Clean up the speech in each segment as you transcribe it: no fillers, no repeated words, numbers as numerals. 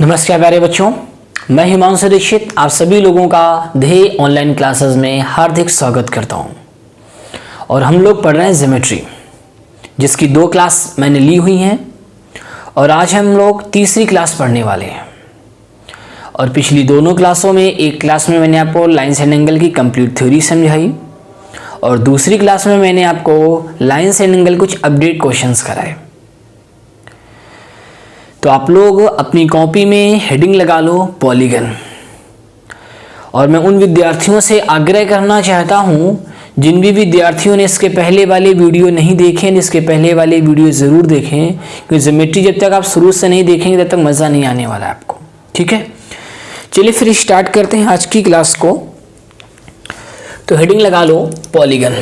नमस्कार प्यारे बच्चों, मैं हिमांशु दीक्षित आप सभी लोगों का ध्येय ऑनलाइन क्लासेस में हार्दिक स्वागत करता हूं। और हम लोग पढ़ रहे हैं ज्योमेट्री, जिसकी 2 क्लास मैंने ली हुई हैं और आज हम लोग तीसरी क्लास पढ़ने वाले हैं। और पिछली दोनों क्लासों में, एक क्लास में मैंने आपको लाइन्स एंड एंगल की कंप्लीट थ्योरी समझाई और दूसरी क्लास में मैंने आपको लाइन्स एंड एंगल कुछ अपडेट क्वेश्चंस कराए। तो आप लोग अपनी कॉपी में हेडिंग लगा लो पॉलीगन। और मैं उन विद्यार्थियों से आग्रह करना चाहता हूं जिन भी विद्यार्थियों ने इसके पहले वाले वीडियो नहीं देखे, इसके पहले वाले वीडियो ज़रूर देखें, क्योंकि ज्योमेट्री जब तक आप शुरू से नहीं देखेंगे तब तक मज़ा नहीं आने वाला है आपको। ठीक है, चलिए फिर स्टार्ट करते हैं आज की क्लास को। तो हेडिंग लगा लो पॉलीगन।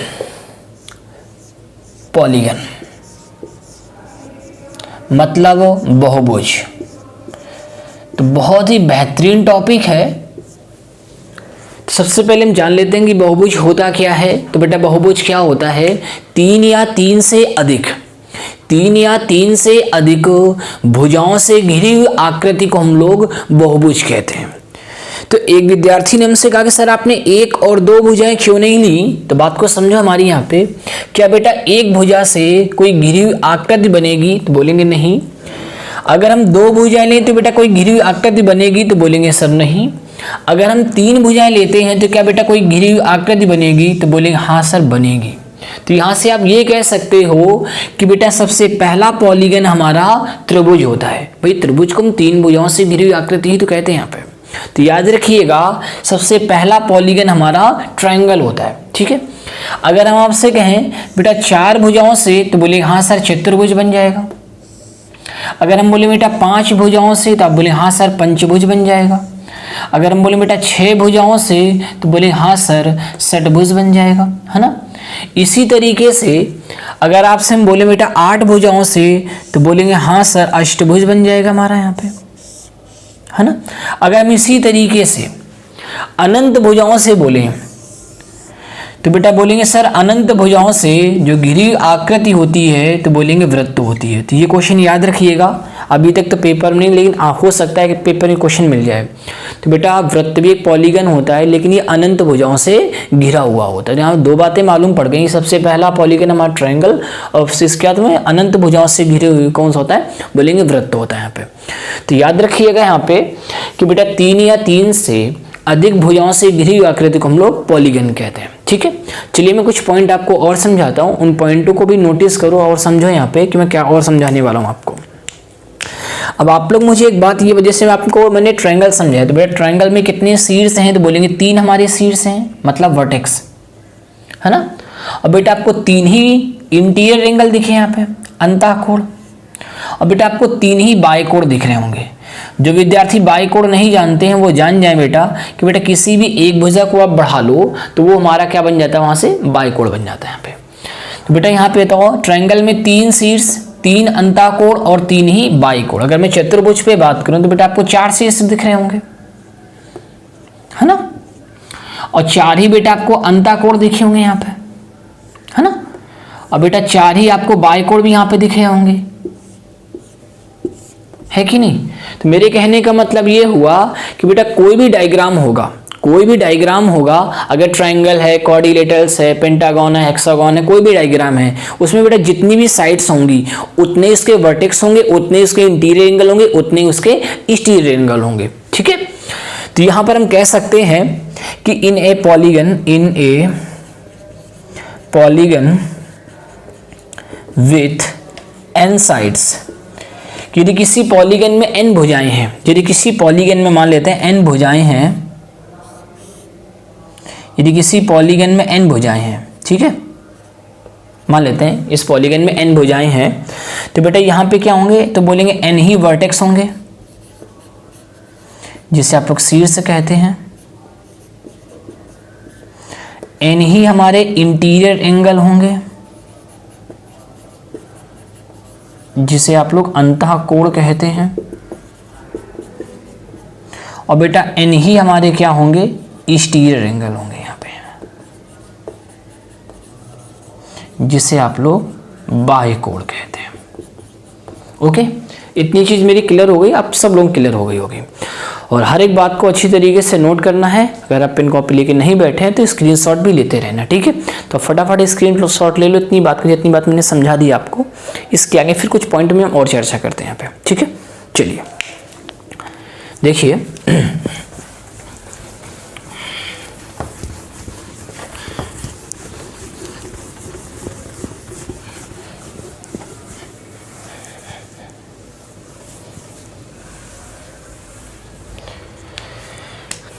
पॉलीगन मतलब बहुभुज। तो बहुत ही बेहतरीन टॉपिक है। तो सबसे पहले हम जान लेते हैं कि बहुभुज होता क्या है। तो बेटा बहुभुज क्या होता है? 3 या 3 से अधिक भुजाओं से घिरी हुई आकृति को हम लोग बहुभुज कहते हैं। तो एक विद्यार्थी ने हमसे कहा कि सर आपने 1 और 2 भुजाएं क्यों नहीं ली? तो बात को समझो हमारी यहाँ पे। क्या बेटा एक भुजा से कोई घिरी हुई आकृति बनेगी? तो बोलेंगे नहीं। अगर हम 2 भुजाएं लें तो बेटा कोई घिरी हुई आकृति बनेगी? तो बोलेंगे सर नहीं। अगर हम 3 भुजाएं लेते हैं तो क्या बेटा कोई घिरी हुई आकृति बनेगी? तो बोलेंगे हाँ सर बनेगी। तो यहाँ से आप ये कह सकते हो कि बेटा सबसे पहला पॉलीगन हमारा त्रिभुज होता है। भाई त्रिभुज को हम 3 भुजाओं से घिरी हुई आकृति ही तो कहते हैं यहाँ पे। तो याद रखिएगा सबसे पहला पॉलीगन हमारा ट्रायंगल होता है। ठीक है, अगर हम आपसे कहें बेटा 4 भुजाओं से तो बोले हाँ सर चतुर्भुज बन जाएगा। अगर हम बोले बेटा 5 भुजाओं से तो आप बोले हाँ सर पंचभुज बन जाएगा। अगर हम बोले बेटा 6 भुजाओं से तो बोले हाँ सर षटभुज बन जाएगा, है ना। इसी तरीके से अगर आपसे हम बोले बेटा 8 भुजाओं से तो बोलेंगे हाँ सर अष्टभुज बन जाएगा हमारा यहाँ पे, है ना। अगर हम इसी तरीके से अनंत भुजाओं से बोलें तो बेटा बोलेंगे सर अनंत भुजाओं से जो घिरी आकृति होती है तो बोलेंगे वृत्त होती है। तो ये क्वेश्चन याद रखिएगा। अभी तक तो पेपर में नहीं, लेकिन हो सकता है कि पेपर में क्वेश्चन मिल जाए। तो बेटा वृत्त भी एक पॉलीगन होता है, लेकिन ये अनंत भुजाओं से घिरा हुआ होता है। यहाँ 2 बातें मालूम पड़ गई। सबसे पहला पॉलीगन हमारा ट्रायंगल और इसके बाद में अनंत भुजाओं से घिरे हुए कौन सा होता है? बोलेंगे वृत्त होता है यहाँ पे। तो याद रखिएगा यहाँ पे कि बेटा 3 या 3 से अधिक भुजाओं से घिरी हुई आकृति को हम लोग पॉलीगन कहते हैं। ठीक है, चलिए मैं कुछ पॉइंट आपको और समझाता हूँ। उन पॉइंटों को भी नोटिस करो और समझो यहाँ पे कि मैं क्या और समझाने वाला हूँ आपको। अब आप लोग मुझे एक बात, ये वजह से मैंने ट्रायंगल समझाया। तो बेटा ट्रायंगल में कितने शीर्ष हैं? तो बोलेंगे 3 हमारे शीर्ष हैं, मतलब वर्टेक्स, है ना। और बेटा आपको 3 ही इंटीरियर एंगल दिखे यहाँ पे, अंतःकोण। और बेटा आपको 3 ही बायकोण दिख रहे होंगे। जो विद्यार्थी बायकोण नहीं जानते हैं वो जान जाए बेटा कि बेटा किसी भी एक भुजा को आप बढ़ा लो तो वो हमारा क्या बन जाता है? वहां से बायकोण बन जाता है यहाँ पे। तो बेटा यहाँ पे तो ट्रायंगल में 3 शीर्ष, 3 अंतःकोण और 3 ही बायकोण। अगर मैं चतुर्भुज पे बात करूं तो बेटा आपको 4 शीर्ष दिख रहे होंगे, है ना। और 4 ही बेटा आपको अंतःकोण दिखे होंगे यहाँ पे, है ना। और बेटा 4 ही आपको बायकोण भी यहाँ पे दिखे होंगे, है कि नहीं। तो मेरे कहने का मतलब ये हुआ कि बेटा कोई भी डायग्राम होगा, अगर ट्रायंगल है, क्वाड्रिलेटरल्स है, पेंटागन है, हेक्सागन है, कोई भी डायग्राम है, उसमें बेटा जितनी भी साइड्स होंगी उतने इसके वर्टेक्स होंगे, उतने इसके इंटीरियर एंगल होंगे, उतने उसके एक्सटीरियर एंगल होंगे। ठीक है, तो यहां पर हम कह सकते हैं कि in a polygon with n sides, यदि किसी पॉलीगन में n भुजाएं हैं, यदि किसी पॉलीगन में मान लेते हैं n भुजाएं हैं, यदि किसी पॉलीगन में n भुजाएं हैं, ठीक है, मान लेते हैं इस पॉलीगन में n भुजाएं हैं, तो बेटा यहाँ पे क्या होंगे? तो बोलेंगे n ही वर्टेक्स होंगे, जिसे आप लोग शीर्ष कहते हैं। n ही हमारे इंटीरियर एंगल होंगे, जिसे आप लोग अंतःकोण कहते हैं। और बेटा n ही हमारे क्या होंगे? एक्सटीरियर एंगल होंगे यहाँ पे, जिसे आप लोग बाह्य कोण कहते हैं। ओके, इतनी चीज़ मेरी क्लियर हो गई, आप सब लोग क्लियर हो गई होगी। और हर एक बात को अच्छी तरीके से नोट करना है। अगर आप पेन कॉपी लेके नहीं बैठे हैं तो स्क्रीनशॉट भी लेते रहना, ठीक है। तो फटाफट स्क्रीनशॉट ले लो इतनी बात को, जितनी बात मैंने समझा दी आपको। इसके आगे फिर कुछ पॉइंट में हम और चर्चा करते हैं यहाँ पे, ठीक है। चलिए देखिए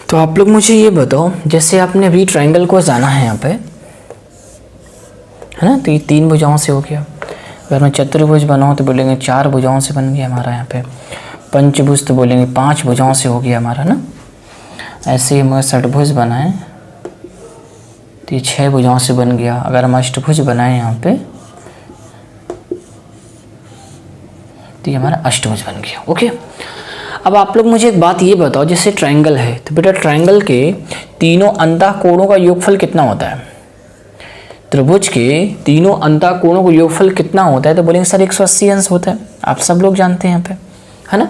तो आप लोग मुझे ये बताओ, जैसे आपने अभी ट्रायंगल को जाना है यहाँ पे, है ना, तो ये 3 भुजाओं से हो गया। अगर मैं चतुर्भुज बनाऊँ तो बोलेंगे 4 भुजाओं से बन गया हमारा यहाँ पे। पंचभुज तो बोलेंगे 5 भुजाओं से हो गया हमारा ना। ऐसे ही हम षटभुज बनाएं तो ये 6 भुजाओं से बन गया। अगर हम अष्टभुज बनाएं यहाँ पे तो ये हमारा अष्टभुज बन गया। ओके, अब आप लोग मुझे एक बात ये बताओ, जैसे ट्रायंगल है तो बेटा ट्रायंगल के तीनों अंतःकोणों का योगफल कितना होता है? त्रिभुज के तीनों अंतःकोणों का योगफल कितना होता है? तो बोलेंगे सर 180 अंश होता है। आप सब लोग जानते हैं यहाँ पे, है ना।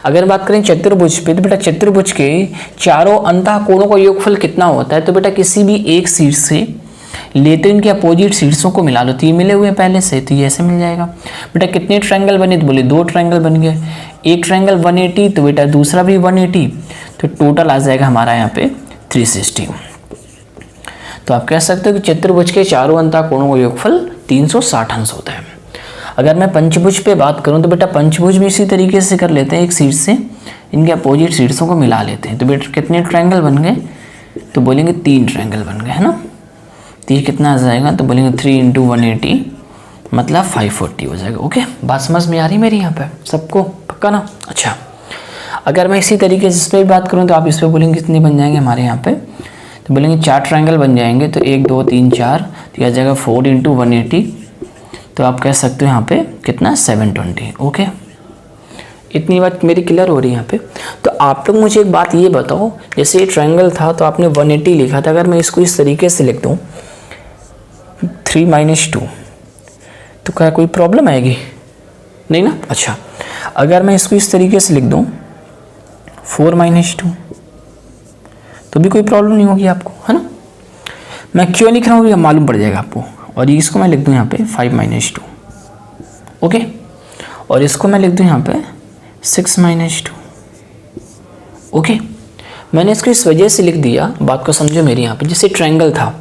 अगर बात करें चतुर्भुज पे तो बेटा चतुर्भुज के चारों अंतःकोणों का योगफल कितना होता है? तो बेटा किसी भी एक शीर्ष से लेते इनके अपोजिट शीर्षों को मिला लो, तो ये मिले हुए हैं पहले से, तो ये ऐसे मिल जाएगा। बेटा कितने ट्रायंगल बने? तो बोले 2 ट्रायंगल बन गए। एक ट्रायंगल 180 तो बेटा दूसरा भी 180, तो टोटल आ जाएगा हमारा यहाँ पे 360। तो आप कह सकते हो कि चतुर्भुज के चारों अंतःकोणों का योगफल 360 अंश होता है। अगर मैं पंचभुज पे बात करूँ तो बेटा पंचभुज भी इसी तरीके से कर लेते हैं, एक शीर्ष से इनके अपोजिट शीर्षों को मिला लेते हैं। तो बेटा कितने ट्रायंगल बन गए? तो बोलेंगे 3 ट्रायंगल बन गए, है ना। तो ये कितना आ जाएगा? तो बोलेंगे 3 × 180 मतलब 540 हो जाएगा। ओके, बात समझ में आ रही मेरी यहाँ पे सबको? पक्का ना? अच्छा, अगर मैं इसी तरीके से इस पर बात करूँ तो आप इस पर बोलेंगे कितने बन जाएंगे हमारे यहाँ पे? तो बोलेंगे 4 ट्रायंगल बन जाएंगे। तो 1 2 3 4, तो यह आ जाएगा 4 × 180। तो आप कह सकते हो यहाँ पे कितना? 720। ओके, इतनी बात मेरी क्लियर हो रही है यहाँ पे। तो आप लोग मुझे एक बात ये बताओ, जैसे ये ट्रायंगल था तो आपने 180 लिखा था, अगर मैं इसको इस तरीके से लिख दूँ 3 - 2, तो क्या कोई प्रॉब्लम आएगी? नहीं ना। अच्छा, अगर मैं इसको इस तरीके से लिख दूँ 4 - 2, तो भी कोई प्रॉब्लम नहीं होगी आपको, है ना। मैं क्यों लिख रहा हूँ ये मालूम पड़ जाएगा आपको। और इसको मैं लिख दूँ यहाँ पे 5 - 2, ओके। और इसको मैं लिख दूँ यहाँ पे 6 - 2, ओके। मैंने इसको इस वजह से लिख दिया, बात को समझो मेरी यहाँ पे। जैसे ट्रायंगल था,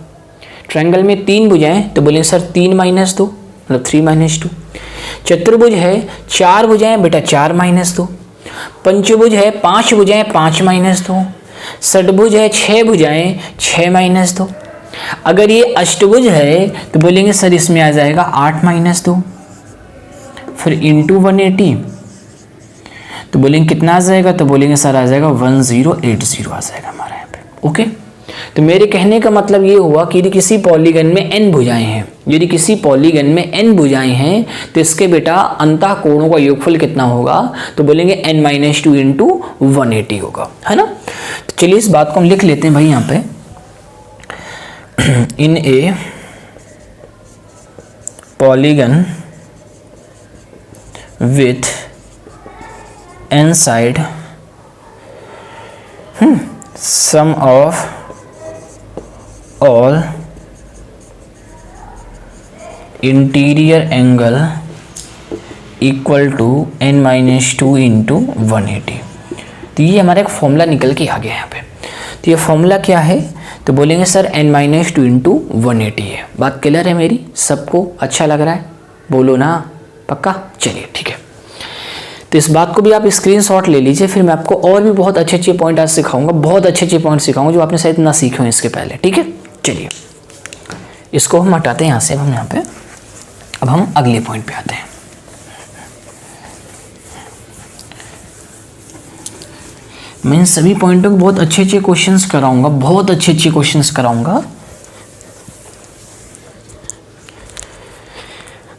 ट्रायंगल में 3 भुजाएं, तो बोलेंगे सर 3 - 2 मतलब 3 - 2। चतुर्भुज है 4 भुजाएं, बेटा 4 - 2। पंचभुज है 5 भुजाएं, 5 - 2। षटभुज है 6 भुजाएं, 6 - 2। अगर ये अष्टभुज है तो बोलेंगे सर इसमें आ जाएगा 8 - 2, फिर इंटू 180, तो बोलेंगे कितना आ जाएगा? तो बोलेंगे सर आ जाएगा 1080 आ जाएगा हमारे यहाँ पे। ओके, तो मेरे कहने का मतलब ये हुआ कि यदि किसी पॉलीगन में n भुजाएं हैं, यदि किसी पॉलीगन में n भुजाएं हैं तो इसके बेटा अंतःकोणों का योगफल कितना होगा? तो बोलेंगे n - 2 × 180 होगा, है ना। तो चलिए इस बात को हम लिख लेते हैं भाई यहाँ पे। In a polygon with n side sum of all interior angle equal to n - 2 × 180। तो ये हमारा एक फॉर्मूला निकल के आ गया यहाँ पे। तो ये फॉर्मूला क्या है? तो बोलेंगे सर n - 2 × 180 है। बात क्लियर है मेरी? सबको अच्छा लग रहा है? बोलो ना, पक्का? चलिए ठीक है। तो इस बात को भी आप स्क्रीनशॉट ले लीजिए, फिर मैं आपको और भी बहुत अच्छे अच्छे पॉइंट आज सिखाऊंगा, बहुत अच्छे अच्छे पॉइंट सिखाऊंगा जो आपने शायद ना सीखे हो इसके पहले, ठीक है। चलिए इसको हम हटाते हैं यहाँ से। अब हम यहाँ पे अब हम अगले पॉइंट पे आते हैं। मैं इन सभी पॉइंटों को बहुत अच्छे अच्छे क्वेश्चंस कराऊंगा, बहुत अच्छे अच्छे क्वेश्चंस कराऊंगा।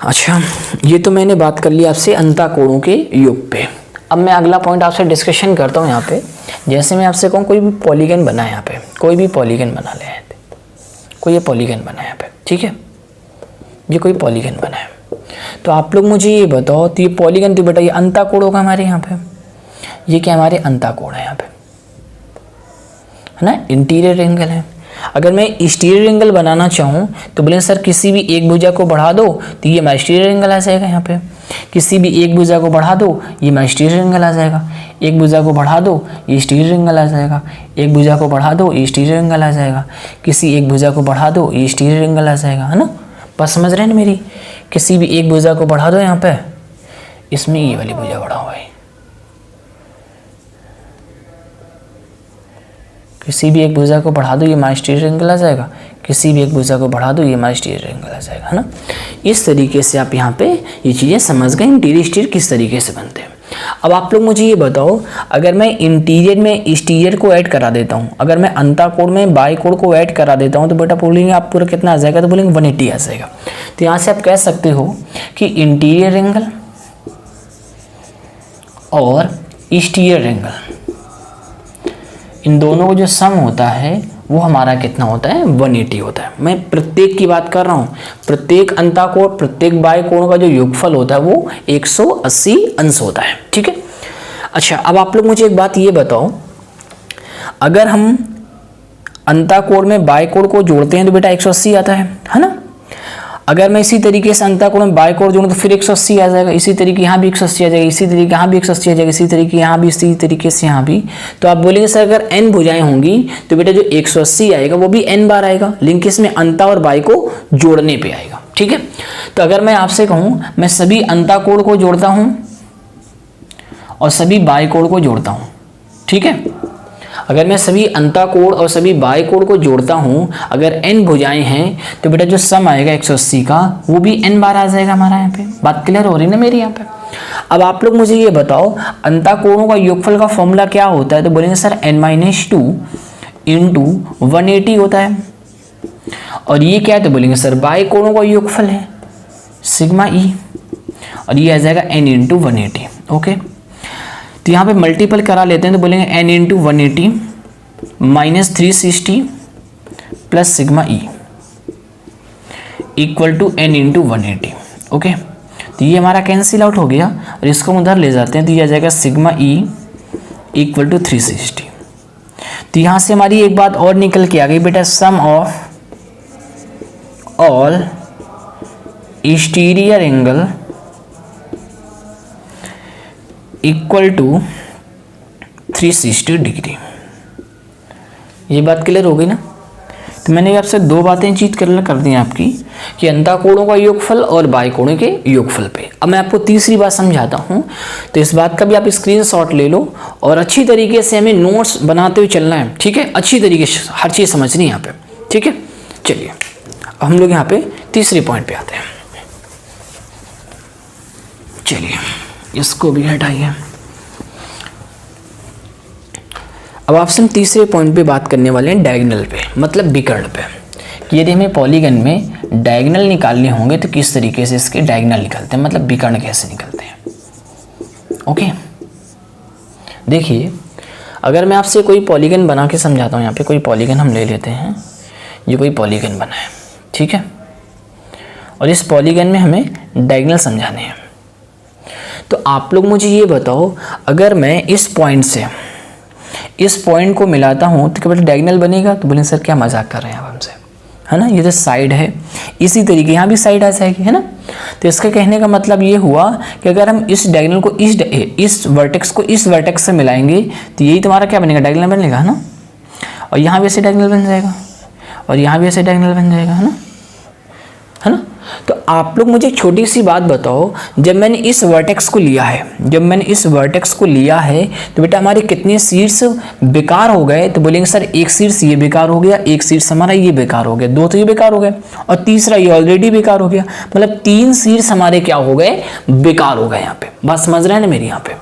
अच्छा, ये तो मैंने बात कर ली आपसे अंतःकोणों के योग पे। अब मैं अगला पॉइंट आपसे डिस्कशन करता हूँ यहाँ पे। जैसे मैं आपसे कहूँ कोई भी पॉलीगन बना है यहाँ पे, कोई भी पॉलीगन बना ले, कोई ये पॉलीगन बना है यहाँ पे, ठीक है। ये कोई पॉलीगन बना है तो आप लोग मुझे ये बताओ, तो ये पॉलीगन तो बेटा ये अंताकोण होगा हमारे यहाँ पे, ये क्या हमारे अंताकोण है यहाँ पे, है ना, इंटीरियर एंगल है। अगर मैं एक्सटीरियर एंगल बनाना चाहूँ तो बोले सर किसी भी एक भुजा को बढ़ा दो तो ये हमारा एक्सटीरियर एंगल आ जाएगा यहाँ पे, किसी भी एक भुजा को बढ़ा दो ये हमारा एक्सटीरियर एंगल आ जाएगा, एक भुजा को बढ़ा दो ये एक्सटीरियर एंगल आ जाएगा, एक भुजा को बढ़ा दो ये एक्सटीरियर एंगल आ जाएगा, किसी एक भुजा को बढ़ा दो ये एक्सटीरियर एंगल आ जाएगा, है ना। बस समझ रहे हैं ना मेरी, किसी भी एक भुजा को बढ़ा दो यहाँ पे, इसमें ये वाली भुजा बढ़ा हुआ है, किसी भी एक भुजा को बढ़ा दो ये हमारा एक्सटीरियर एंगल आ जाएगा, किसी भी एक भुजा को बढ़ा दो ये हमारा एक्सटीरियर एंगल आ जाएगा, है ना। इस तरीके से आप यहाँ पे ये चीज़ें समझ गए इंटीरियर एक्सटीरियर किस तरीके से बनते हैं। अब आप लोग मुझे ये बताओ, अगर मैं इंटीरियर में एक्सटीरियर को ऐड करा देता हूँ, अगर मैं अंताकोण में बाईकोण को ऐड करा देता हूँ तो बेटा बोलेंगे आप पूरा कितना आ जाएगा, तो बोलेंगे 180 आ जाएगा। तो यहाँ से आप कह सकते हो कि इंटीरियर एंगल और एक्सटीरियर एंगल, इन दोनों को जो सम होता है वो हमारा कितना होता है, 180 होता है। मैं प्रत्येक की बात कर रहा हूँ, प्रत्येक अंताकोण प्रत्येक बाईकोण का जो योगफल होता है वो 180 अंश होता है, ठीक है। अच्छा, अब आप लोग मुझे एक बात ये बताओ, अगर हम अंताकोण में बाईकोण को जोड़ते हैं तो बेटा 180 आता है ना। अगर मैं इसी तरीके से अंताकोण में बाईकोण जोड़ूं तो फिर 180 आ जाएगा, इसी तरीके यहाँ भी 180 आ जाएगा, इसी तरीके यहाँ भी 180 आ जाएगा, इसी तरीके यहाँ भी, इसी तरीके से यहाँ भी। तो आप बोलेंगे सर अगर n भुजाएं होंगी तो बेटा जो 180 आएगा वो भी n बार आएगा, लेकिन इसमें अंता और बाई को जोड़ने पे आएगा, ठीक है। तो अगर मैं आपसे कहूँ मैं सभी अंताकोण को जोड़ता हूँ और सभी बाईकोण को जोड़ता हूँ, ठीक है, अगर मैं सभी अंताकोण और सभी बाईकोण को जोड़ता हूं, अगर n भुजाएं हैं तो बेटा जो सम आएगा 180 का वो भी n बार आ जाएगा हमारा यहाँ पे। बात क्लियर हो रही ना मेरी यहाँ पे। अब आप लोग मुझे ये बताओ, अंताकोणों का योगफल का फॉर्मूला क्या होता है, तो बोलेंगे सर n-2 इंटू 180 होता है। और ये क्या है, तो बोलेंगे सर बाईकोणों का योगफल है सिग्मा ई, और ये आ जाएगा n इंटू 180, ओके। तो यहाँ पे मल्टीपल करा लेते हैं तो बोलेंगे n into 180 minus 360 plus sigma E equal to n into 180, okay. तो ये हमारा कैंसिल आउट हो गया और इसको हम उधर ले जाते हैं तो ये आ जाएगा सिग्मा ई इक्वल टू 360। तो यहाँ से हमारी एक बात और निकल के आ गई बेटा, sum of all exterior angle equal to 360 degree. ये बात क्लियर हो गई ना। तो मैंने आपसे दो बातें चीज कर दी आपकी कि अंताकोणों का योगफल और बाईकोणों के योगफल पे। अब मैं आपको तीसरी बात समझाता हूँ, तो इस बात का भी आप स्क्रीनशॉट ले लो और अच्छी तरीके से हमें नोट्स बनाते हुए चलना है, ठीक है। अच्छी तरीके से हर चीज़ समझनी है यहाँ पे, ठीक है। चलिए अब हम लोग यहाँ पे तीसरे पॉइंट पे आते हैं। चलिए इसको भी हटाइए। अब आपसे हम तीसरे पॉइंट पे बात करने वाले हैं डायगोनल पे, मतलब विकर्ण पे, कि यदि हमें पॉलीगन में डायगोनल निकालने होंगे तो किस तरीके से इसके डायगोनल निकलते हैं, मतलब विकर्ण कैसे निकलते हैं, ओके। देखिए अगर मैं आपसे कोई पॉलीगन बना के समझाता हूँ, यहाँ पे कोई पॉलीगन हम ले लेते हैं, ये कोई पॉलीगन बना है, ठीक है, और इस पॉलीगन में हमें डायगोनल समझाने हैं। तो आप लोग मुझे ये बताओ, अगर मैं इस पॉइंट से इस पॉइंट को मिलाता हूँ तो क्या बेटा डायगोनल बनेगा, तो बोलेंगे सर क्या मजाक कर रहे हैं आप हमसे, है ना, ये जो साइड है इसी तरीके यहाँ भी साइड आ जाएगी, है ना। तो इसका कहने का मतलब ये हुआ कि अगर हम इस डायगोनल को इस वर्टेक्स को इस वर्टेक्स से मिलाएंगे तो यही तुम्हारा क्या बनेगा, डायगोनल बनेगा, है ना। और यहाँ भी ऐसे डायगोनल बन जाएगा और यहाँ भी ऐसे डायगोनल बन जाएगा, है ना। तो आप लोग मुझे एक छोटी सी बात बताओ, जब मैंने इस वर्टेक्स को लिया है तो बेटा हमारे कितने शीर्ष बेकार हो गए, तो बोलेंगे सर एक शीर्ष ये बेकार हो गया, एक शीर्ष हमारा ये बेकार हो गया, दो तो ये बेकार हो गए और तीसरा ये ऑलरेडी बेकार हो गया, मतलब 3 शीर्ष हमारे क्या हो गए, बेकार हो गए। यहाँ पे बात समझ रहे हैं ना मेरी यहाँ पे।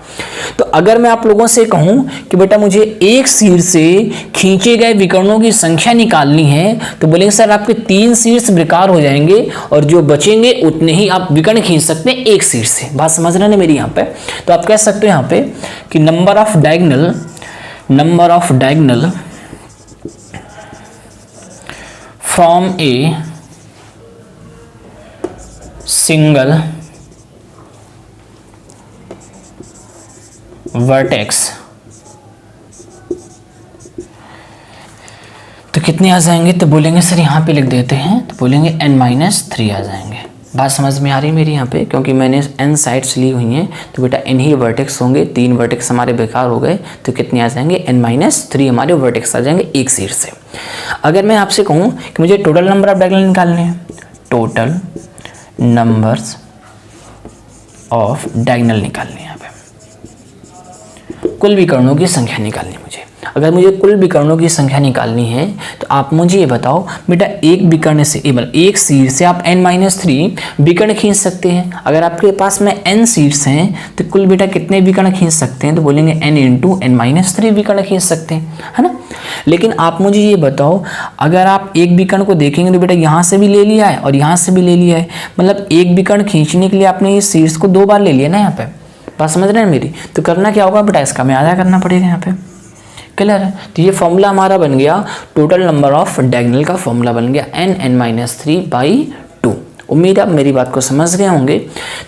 तो अगर मैं आप लोगों से कहूं कि बेटा मुझे एक शीर्ष से खींचे गए विकर्णों की संख्या निकालनी है, तो बोलेंगे सर आपके 3 शीर्ष बेकार हो जाएंगे और जो बचेंगे उतने ही आप विकर्ण खींच सकते हैं एक शीर्ष से। बात समझ रहे हैं मेरी यहाँ पे। तो आप कह सकते हो यहाँ पे कि number of diagonal from a single vertex, तो कितने आ जाएंगे? तो बोलेंगे सर यहाँ पे लिख देते हैं, तो बोलेंगे n-3 आ जाएंगे। बात समझ में आ रही है मेरी यहाँ पे? क्योंकि मैंने n साइड्स ली हुई हैं तो बेटा n ही वर्टेक्स होंगे, 3 वर्टेक्स हमारे बेकार हो गए, तो कितने आ जाएंगे? n-3 हमारे वर्टेक्स आ जाएंगे एक सीट से। अगर मैं आपसे कहूँ कि मुझे टोटल नंबर ऑफ डायगोनल निकालने हैं, टोटल नंबर्स ऑफ डायगोनल निकालने हैं, यहाँ पे कुल विकर्णों की संख्या निकालनी है मुझे। अगर मुझे कुल विकर्णों की संख्या निकालनी है तो आप मुझे ये बताओ बेटा, एक विकर्ण से एक सीट से आप n-3 विकर्ण खींच सकते हैं। अगर आपके पास में n सीट्स हैं तो कुल बेटा कितने विकर्ण खींच सकते हैं? तो बोलेंगे n × n-3 विकर्ण खींच सकते हैं, है ना। लेकिन आप मुझे ये बताओ, अगर आप एक विकर्ण को देखेंगे तो बेटा यहाँ से भी ले लिया है और यहाँ से भी ले लिया है, मतलब एक विकर्ण खींचने के लिए आपने ये सीट्स को 2 बार ले लिया ना। यहाँ पे बात समझ रहे हैं मेरी? तो करना क्या होगा बेटा, इसका मैं आधा करना पड़ेगा यहाँ पे। क्लियर है? तो ये फॉर्मूला हमारा बन गया, टोटल नंबर ऑफ डायगोनल का फॉर्मूला बन गया n-3/2। उम्मीद आप मेरी बात को समझ गए होंगे।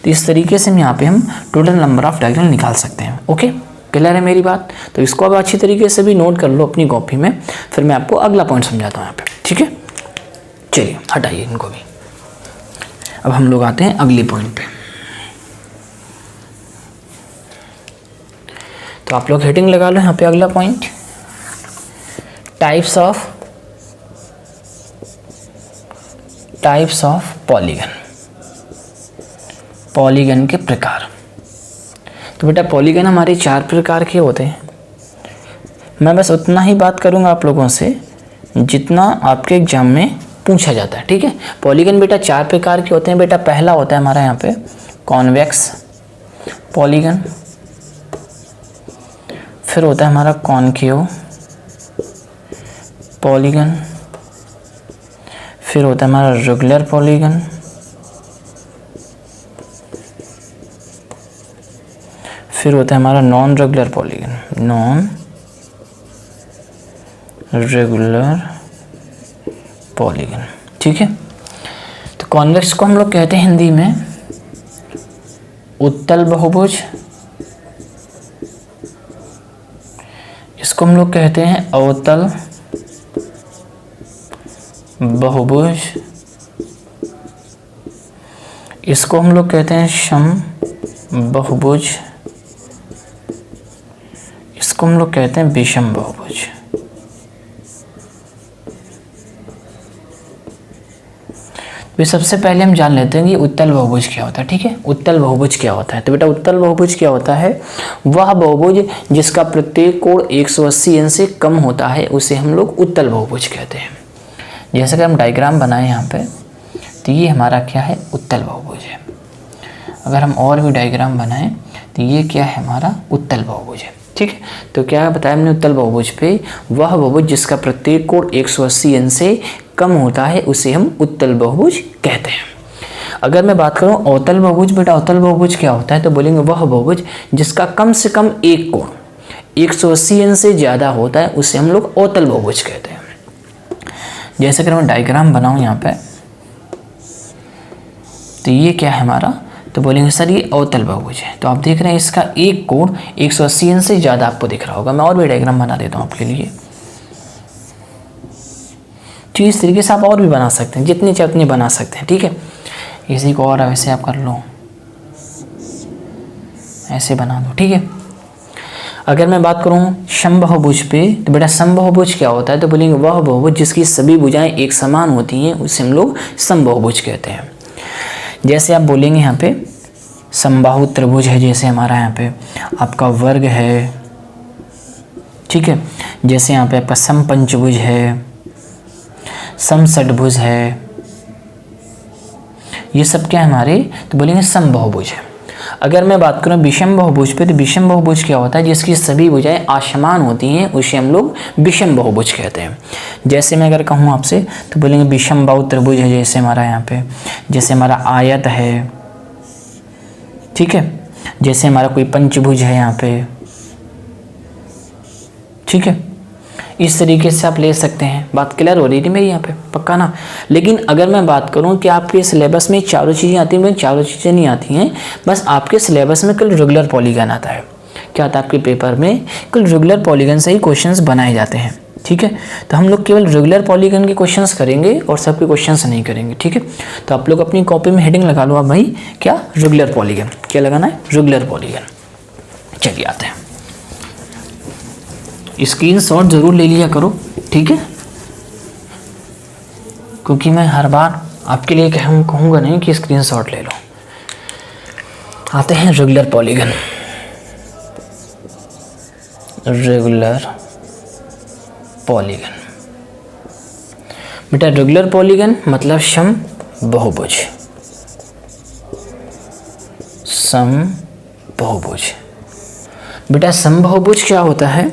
तो इस तरीके से यहाँ पे हम टोटल नंबर ऑफ डायगोनल निकाल सकते हैं। ओके, क्लियर है मेरी बात? तो इसको अब अच्छी तरीके से भी नोट कर लो अपनी कॉपी में, फिर मैं आपको अगला पॉइंट समझाता हूँ यहाँ पे। ठीक है, चलिए हटाइए इनको भी। अब हम लोग आते हैं अगले पॉइंट पे। तो आप लोग हेडिंग लगा लो यहाँ पे, अगला point, types of polygon, polygon के प्रकार। तो बेटा पॉलीगन हमारे 4 प्रकार के होते हैं। मैं बस उतना ही बात करूँगा आप लोगों से जितना आपके एग्जाम में पूछा जाता है। ठीक है, पॉलीगन बेटा 4 प्रकार के होते हैं। बेटा पहला होता है हमारा यहाँ पे कॉन्वेक्स पॉलीगन, फिर होता है हमारा कॉनकेव पॉलीगन, फिर होता है हमारा रेगुलर पॉलीगन, फिर होता है हमारा non regular polygon, non regular polygon. ठीक है, तो कॉन्वेक्स को हम लोग कहते हैं हिंदी में उत्तल बहुभुज, इसको हम लोग कहते हैं अवतल बहुभुज, इसको हम लोग कहते हैं सम बहुभुज, इसको हम लोग कहते हैं विषम बहुभुज। तो सबसे पहले हम जान लेते हैं कि उत्तल बहुभुज क्या होता है। ठीक है, उत्तल बहुभुज क्या होता है? तो बेटा उत्तल बहुभुज क्या होता है? वह बहुभुज जिसका प्रत्येक कोण 180 अंश से कम होता है उसे हम लोग उत्तल बहुभुज कहते हैं। जैसे कि हम डायग्राम बनाए यहाँ पे, तो ये हमारा क्या है? उत्तल बहुभुज है। अगर हम और भी डायग्राम बनाएं तो ये क्या है? हमारा उत्तल बहुभुज है। ठीक है, तो क्या बताया हमने उत्तल बहुभुज पे? वह बहुभुज जिसका प्रत्येक कोण 180 अंश से कम होता है उसे हम उत्तल बहुभुज कहते हैं। अगर मैं बात करूं अवतल बहुभुज, बेटा अवतल बहुभुज क्या होता है? तो बोलेंगे वह बहुभुज जिसका कम से कम एक कोण 180 अंश से ज़्यादा होता है उसे हम लोग अवतल बहुभुज कहते हैं। जैसे कि मैं डायग्राम बनाऊं यहाँ पे, तो ये क्या है हमारा? तो बोलेंगे सर ये अवतल बहुभुज है। तो आप देख रहे हैं इसका एक कोण 180 अंश से ज़्यादा आपको दिख रहा होगा। मैं और भी डायग्राम बना देता हूँ आपके लिए। तो इस तरीके से आप और भी बना सकते हैं, जितनी चाहे उतनी बना सकते हैं। ठीक है, इसी को और वैसे आप कर लो, ऐसे बना दो। ठीक है, अगर मैं बात करूं समबाहुभुज पे, तो बेटा समबाहुभुज क्या होता है? तो बोलेंगे वह बहुभुज जिसकी सभी भुजाएं एक समान होती हैं उसे हम लोग समबाहुभुज कहते हैं। जैसे आप बोलेंगे यहाँ पे समबाहु त्रिभुज है, जैसे हमारा यहाँ पे आपका वर्ग है। ठीक है, जैसे यहाँ पे आपका समपंचभुज है, समषट्भुज है, ये सब क्या है हमारे? तो बोलेंगे समबाहुभुज है। अगर मैं बात करूं विषम बहुभुज पे, तो विषम बहुभुज क्या होता है? जिसकी सभी भुजाएं असमान होती हैं उसे हम लोग विषम बहुभुज कहते हैं। जैसे मैं अगर कहूं आपसे, तो बोलेंगे विषम बाहु त्रिभुज है, जैसे हमारा यहाँ पे, जैसे हमारा आयत है। ठीक है, जैसे हमारा कोई पंचभुज है यहाँ पे। ठीक है, इस तरीके से आप ले सकते हैं। बात क्लियर हो रही थी मेरी यहाँ पे? पक्का ना? लेकिन अगर मैं बात करूँ कि आपके सिलेबस में चारों चीज़ें आती हैं, चारों चीज़ें नहीं आती हैं, बस आपके सिलेबस में केवल रेगुलर पॉलीगन आता है। क्या होता है आपके पेपर में केवल रेगुलर पॉलीगन से ही क्वेश्चंस बनाए जाते हैं, ठीक है। तो हम लोग केवल रेगुलर पॉलीगन के क्वेश्चंस करेंगे और सबके क्वेश्चंस नहीं करेंगे, ठीक है। तो आप लोग अपनी कॉपी में हेडिंग लगा लो आप भाई, क्या रेगुलर पॉलीगन, क्या लगाना है, रेगुलर पॉलीगन। चलिए आते हैं, स्क्रीनशॉट जरूर ले लिया करो, ठीक है, क्योंकि मैं हर बार आपके लिए कहूँगा नहीं कि स्क्रीनशॉट ले लो। आते हैं रेगुलर पॉलीगन। रेगुलर पॉलीगन बेटा, रेगुलर पॉलीगन मतलब सम बहुभुज, सम बहुभुज। बेटा सम बहुभुज क्या होता है,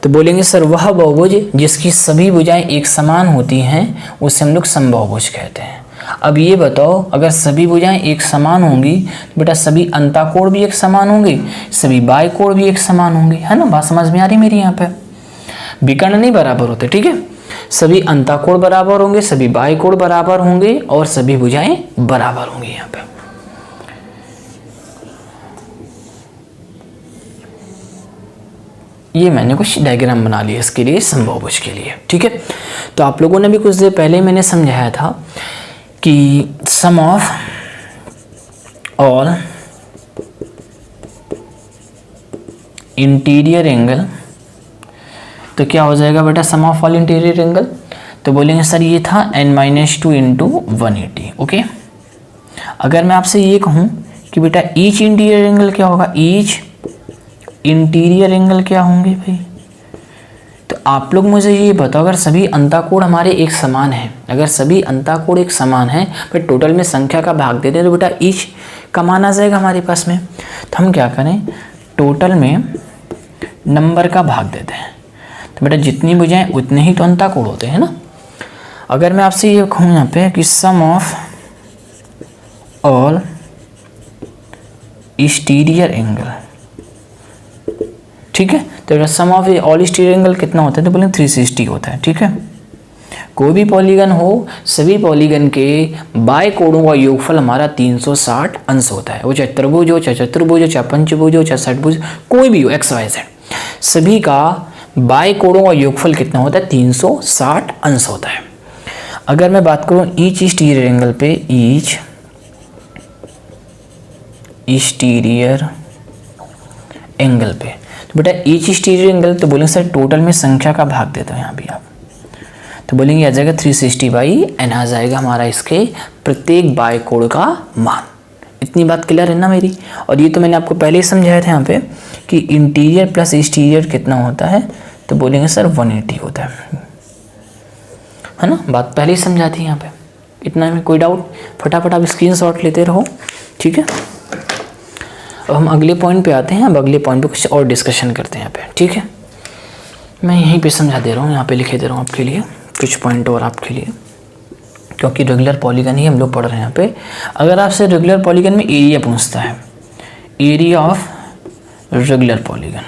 तो बोलेंगे सर वह बहुभुज जिसकी सभी भुजाएं एक समान होती हैं उसे हम लोग समबाहुभुज कहते हैं। अब ये बताओ, अगर सभी भुजाएं एक समान होंगी तो बेटा सभी अंताकोण भी एक समान होंगे, सभी बायकोण भी एक समान होंगे, है ना। बात समझ में आ रही मेरी यहाँ पे, विकर्ण नहीं बराबर होते, ठीक है। सभी अंताकोण बराबर होंगे, सभी बायकोण बराबर होंगे और सभी भुजाएं बराबर होंगी। यहाँ पे ये मैंने कुछ डायग्राम बना लिया इसके लिए, समबाहुभुज के लिए, ठीक है। तो आप लोगों ने भी कुछ देर पहले मैंने समझाया था कि सम ऑफ ऑल इंटीरियर एंगल, तो क्या हो जाएगा बेटा sum of all interior angle, तो बोलेंगे सर ये था n-2 इंटू 180, ओके। अगर मैं आपसे ये कहूँ कि बेटा ईच इंटीरियर एंगल क्या होगा, ईच इंटीरियर एंगल क्या होंगे भाई, तो आप लोग मुझे ये बताओ, अगर सभी अंताकोण हमारे एक समान हैं, अगर सभी अंताकोण एक समान हैं फिर टोटल में संख्या का भाग देते हैं तो बेटा ईच का मान आ जाएगा हमारे पास में। तो हम क्या करें, टोटल में नंबर का भाग देते हैं, तो बेटा जितनी भुजाएं उतने ही तो अंताकोण होते हैं ना। अगर मैं आपसे ये कहूँ यहाँ पे कि सम ऑफ ऑल एक्सटीरियर एंगल, ठीक है, तो सम ऑफ ऑल एक्सटीरियर एंगल कितना होता है, तो बोलेंगे 360 होता है, ठीक है। कोई भी पॉलीगन हो, सभी पॉलीगन के बाय कोणों का योगफल हमारा 360 अंश होता है। वो चाहे त्रिभुज हो, चाहे चतुर्भुज हो, चाहे पंचभुज हो, चाहे षटभुज, कोई भी हो, एक्स वाई जेड, सभी का बाय कोणों का योगफल कितना होता है, 360 अंश होता है। अगर मैं बात करूं ईच एक्सटीरियर एंगल पे, ईच एक्सटीरियर एंगल पे, तो बेटा ईच एक्सटीरियर एंगल, तो बोलेंगे सर टोटल में संख्या का भाग देते हो यहाँ भी आप, तो बोलेंगे आ जाएगा 360/n आ जाएगा हमारा इसके प्रत्येक बाय कोण का मान। इतनी बात क्लियर है ना मेरी। और ये तो मैंने आपको पहले ही समझाया था यहाँ पे कि इंटीरियर प्लस एक्सटीरियर कितना होता है, तो बोलेंगे सर 180 होता है ना। बात पहले ही समझा थी यहाँ पे, इतना में कोई डाउट, फटाफट आप स्क्रीनशॉट लेते रहो, ठीक है। अब हम अगले पॉइंट पे आते हैं, अब अगले पॉइंट पे कुछ और डिस्कशन करते हैं यहाँ पे, ठीक है। मैं यहीं पे समझा दे रहा हूँ, यहाँ पे लिखे दे रहा हूँ आपके लिए कुछ पॉइंट और आपके लिए, क्योंकि रेगुलर पॉलीगन ही हम लोग पढ़ रहे हैं यहाँ पे। अगर आपसे रेगुलर पॉलीगन में एरिया पूछता है, एरिया ऑफ रेगुलर पॉलीगन,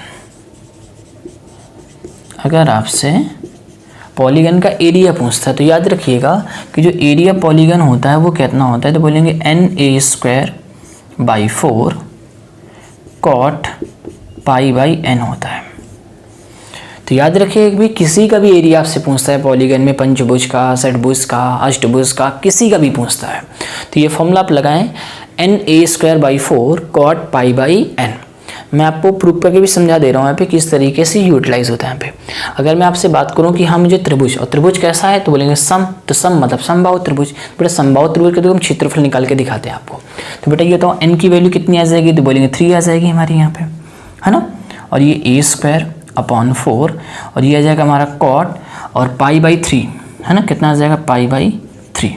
अगर आपसे पॉलीगन का एरिया पूछता है तो याद रखिएगा कि जो एरिया पॉलीगन होता है वो कितना होता है, तो बोलेंगे Na²/4 cot π/n होता है। तो याद रखिए भी किसी का भी एरिया आपसे पूछता है पॉलीगन में, पंचभुज का, षटभुज का, अष्टभुज का, किसी का भी पूछता है, तो ये फॉर्मूला आप लगाएं Na²/4 cot π/n। मैं आपको प्रूफ करके भी समझा दे रहा हूँ यहाँ पे किस तरीके से यूटिलाइज होता है यहाँ पे। अगर मैं आपसे बात करूँ कि हाँ मुझे त्रिभुज, और त्रिभुज कैसा है, तो बोलेंगे सम, तो सम मतलब समबाहु त्रिभुज। बेटा समबाहु त्रिभुज के तो हम क्षेत्रफल निकाल के दिखाते हैं आपको। तो बेटा ये तो n की वैल्यू कितनी आ जाएगी, तो बोलेंगे 3 आ जाएगी हमारी यहाँ पे, है ना। और ये A²/4 और ये आ जाएगा हमारा cot और π/3, है ना, कितना आ जाएगा π/3,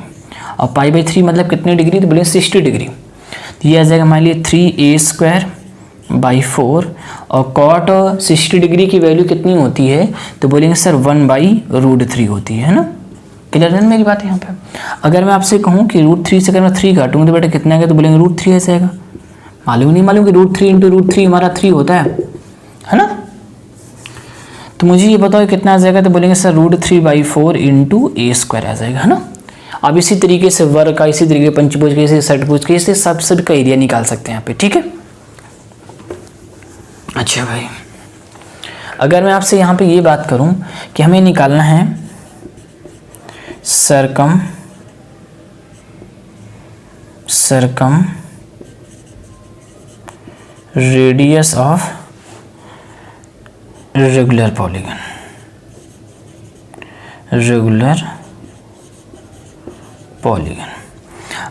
और π/3 मतलब कितने डिग्री, तो बोलेंगे 60 डिग्री। तो ये आ जाएगा हमारे लिए 3A²/4 और cot 60 डिग्री की वैल्यू कितनी होती है, तो बोलेंगे सर 1/√3 होती है ना। क्लियर है मेरी बात यहाँ पे। अगर मैं आपसे कहूँ कि √3 से अगर मैं 3 काटूंगा तो बेटा कितना आएगा, तो बोलेंगे √3 आ जाएगा। मालूम नहीं मालूम कि √3 × √3 हमारा 3 होता है ना। तो मुझे ये बताओ कितना आ जाएगा, तो बोलेंगे सर √3/4 × A² आ जाएगा, है ना। अब इसी तरीके से वर्ग का, इसी तरीके पंचभुज के, इसी षटभुज के, इसे सब का एरिया निकाल सकते हैं यहाँ पे, ठीक है। अच्छा भाई, अगर मैं आपसे यहाँ पे ये बात करूँ कि हमें निकालना है सरकम रेडियस ऑफ रेगुलर पॉलीगन,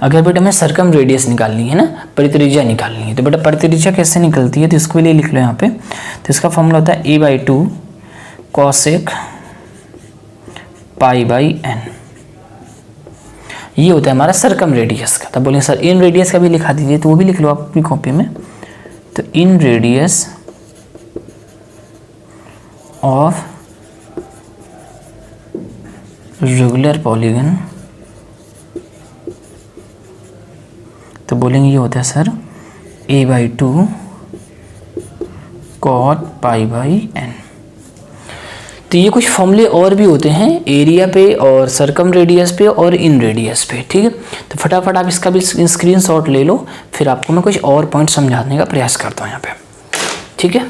अगर बेटा हमें सरकम रेडियस निकालनी है ना, परित्रिज्या निकालनी है, तो बेटा परित्रिज्या कैसे निकलती है, तो इसको लिए लिख लो यहाँ पे। तो इसका फॉर्मूला होता है a/2 cosec π/n। ये होता है हमारा सरकम रेडियस का। तब बोलेंगे सर इन रेडियस का भी लिखा दीजिए, तो वो भी लिख लो आप अपनी कॉपी में। तो इन रेडियस ऑफ रेगुलर पॉलीगन, तो बोलेंगे ये होता है सर a/2 cot π/n। तो ये कुछ फॉर्मूले और भी होते हैं एरिया पे और सरकम रेडियस पे और इन रेडियस पे, ठीक है। तो फटाफट आप इसका भी स्क्रीनशॉट ले लो, फिर आपको मैं कुछ और पॉइंट समझाने का प्रयास करता हूँ यहाँ पे, ठीक है।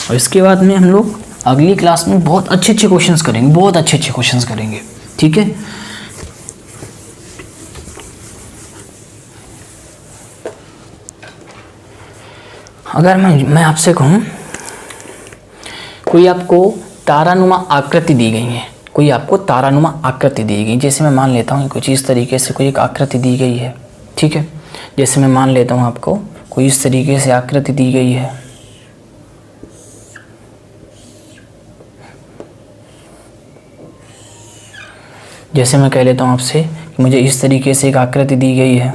और इसके बाद में हम लोग अगली क्लास में बहुत अच्छे क्वेश्चंस करेंगे, बहुत अच्छे क्वेश्चंस करेंगे, ठीक है। अगर मैं आपसे कहूँ कोई आपको तारानुमा आकृति दी गई है, कोई आपको तारानुमा आकृति दी गई, जैसे मैं मान लेता हूँ कुछ इस तरीके से कोई एक आकृति दी गई है, ठीक है। जैसे मैं मान लेता हूँ आपको कोई इस तरीके से आकृति दी गई है, जैसे मैं कह लेता हूँ आपसे कि मुझे इस तरीके से एक आकृति दी गई है,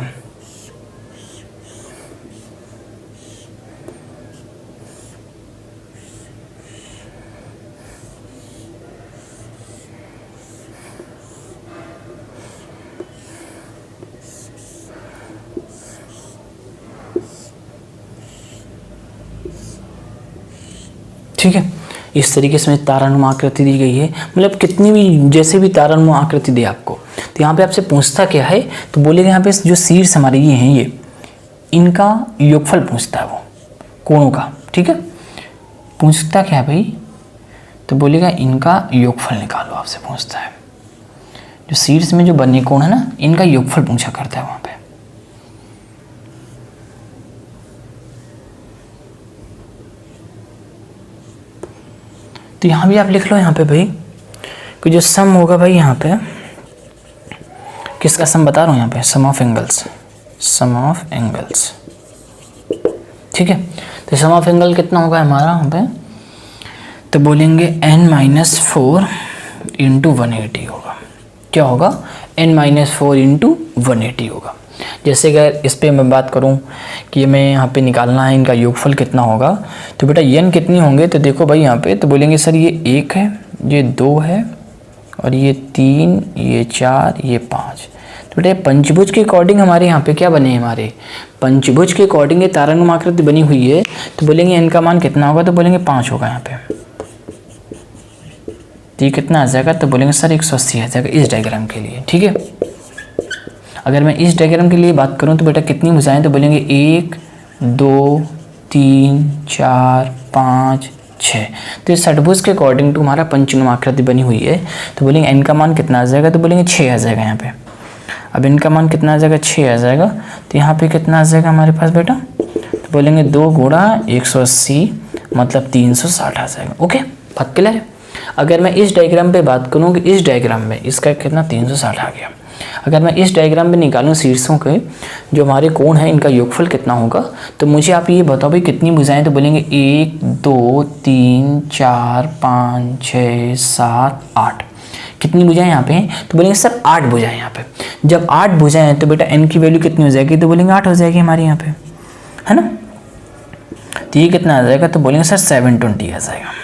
ठीक है। इस तरीके से तारानुमा आकृति दी गई है, मतलब कितनी भी जैसे भी तारानुमा आकृति दे आपको, तो यहाँ पे आपसे पूछता क्या है, तो बोलेगा यहाँ पे जो शीर्ष हमारे ये हैं, ये इनका योगफल पूछता है वो कोणों का, ठीक है। पूछता क्या है भाई, तो बोलेगा इनका योगफल निकालो, आपसे पूछता है जो शीर्ष में जो बने कोण है ना, इनका योगफल पूछा करता है वहाँ पे। तो यहाँ भी आप लिख लो यहाँ पे भाई कि जो सम होगा भाई, यहाँ पे किसका सम बता रहा हूँ, यहाँ पे सम ऑफ एंगल्स, ठीक है। तो सम ऑफ एंगल कितना होगा हमारा यहाँ पे, तो बोलेंगे n-4 इंटू 180 होगा। क्या होगा, n-4 इंटू 180 होगा। जैसे अगर इस पे मैं बात करूं कि मैं यहाँ पे निकालना है इनका योगफल कितना होगा, तो बेटा n कितनी होंगे, तो देखो भाई यहाँ पे, तो बोलेंगे सर ये 1 है, ये 2 है, और ये 3, ये 4, ये 5। तो बेटा पंचभुज के अकॉर्डिंग हमारे यहाँ पे क्या बने, हमारे पंचभुज के अकॉर्डिंग ये तारानुमा आकृति बनी हुई है। तो बोलेंगे n का मान कितना होगा, तो बोलेंगे 5 होगा यहाँ पे। तो ये कितना आ जाएगा, तो बोलेंगे सर 180 आ जाएगा इस डायग्राम के लिए, ठीक है। अगर मैं इस डायग्राम के लिए बात करूं तो बेटा कितनी भुजाएं, तो बोलेंगे 1, 2, 3, 4, 5, 6। तो इस षटभुज के अकॉर्डिंग टू हमारा पंचनुमा आकृति बनी हुई है। तो बोलेंगे n का मान कितना आ जाएगा, तो बोलेंगे 6 आ जाएगा यहाँ पे। अब n का मान कितना आ जाएगा, 6 आ जाएगा। तो यहाँ पे कितना आ जाएगा हमारे पास बेटा, तो बोलेंगे 2 गुणा 180 मतलब 360 आ जाएगा। ओके, बात क्लियर है। अगर मैं इस डायग्राम पे बात करूँ कि इस डायग्राम में इसका कितना 360 आ गया। अगर मैं इस डायग्राम में निकालूं शीर्षों के जो हमारे कोण हैं, इनका योगफल कितना होगा, तो मुझे आप ये बताओ भाई कितनी भुजाएं, तो बोलेंगे 1, 2, 3, 4, 5, 6, 7, 8। कितनी भुजाएं यहाँ पे हैं, तो बोलेंगे सर 8 भुजाएं यहाँ पे। जब 8 भुजाएं हैं तो बेटा n की वैल्यू कितनी हो जाएगी, तो बोलेंगे 8 हो जाएगी हमारे यहाँ पे, है ना। तो ये कितना आ जाएगा, तो बोलेंगे सर 720 आ जाएगा।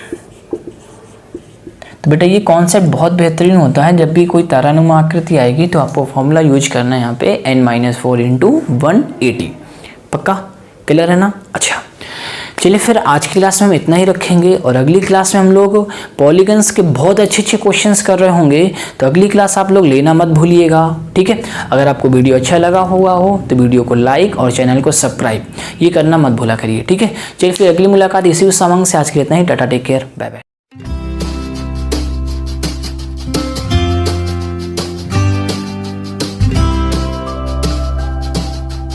तो बेटा ये कॉन्सेप्ट बहुत बेहतरीन होता है, जब भी कोई तारानुमा आकृति आएगी तो आपको फॉर्मूला यूज करना है यहाँ पे n-4 इंटू 180। पक्का क्लियर है ना। अच्छा चलिए फिर आज की क्लास में हम इतना ही रखेंगे और अगली क्लास में हम लोग पॉलीगन्स के बहुत अच्छे अच्छे क्वेश्चंस कर रहे होंगे, तो अगली क्लास आप लोग लेना मत भूलिएगा, ठीक है। अगर आपको वीडियो अच्छा लगा हुआ हो तो वीडियो को लाइक और चैनल को सब्सक्राइब ये करना मत भूला करिए, ठीक है। चलिए फिर अगली मुलाकात इसी उस सामान से। आज के लिए इतना ही। Tata, take care, bye bye.